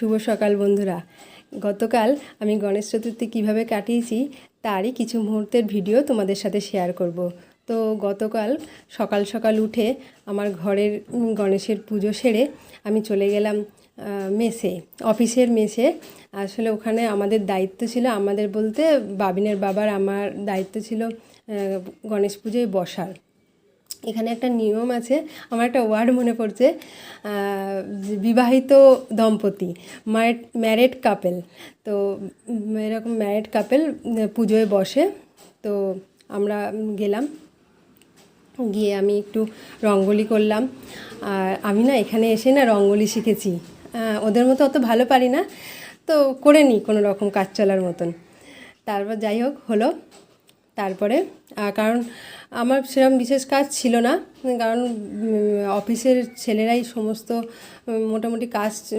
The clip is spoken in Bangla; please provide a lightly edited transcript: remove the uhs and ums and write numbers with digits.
শুভ সকাল বন্ধুরা। গতকাল আমি গণেশ চতুর্থী কীভাবে কাটিয়েছি তারই কিছু মুহূর্তের ভিডিও তোমাদের সাথে শেয়ার করব। তো গতকাল সকাল সকাল উঠে আমার ঘরের গণেশের পুজো সেরে আমি চলে গেলাম মেসে, অফিসের মেসে। আসলে ওখানে আমাদের দায়িত্ব ছিল, আমাদের বলতে বাবিনের বাবার আমার দায়িত্ব ছিল গণেশ পুজোয় বসার। এখানে একটা নিয়ম আছে, আমার একটা ওয়ার্ড মনে পড়ছে, বিবাহিত দম্পতি, ম্যারেড কাপেল। তো এরকম ম্যারেড কাপেল পুজোয় বসে। তো আমরা গেলাম, গিয়ে আমি একটু রঙ্গোলি করলাম। আর আমি না এখানে এসে না রঙ্গোলি শিখেছি, ওদের মতো অত ভালো পারি না, তো করে নিই কোনো রকম কাজ চলার মতন। তারপর যাই হোক হলো। তারপরে কারণ আমার সেরকম বিশেষ কাজ ছিল না, কারণ অফিসের ছেলেরাই সমস্ত মোটামুটি কাজ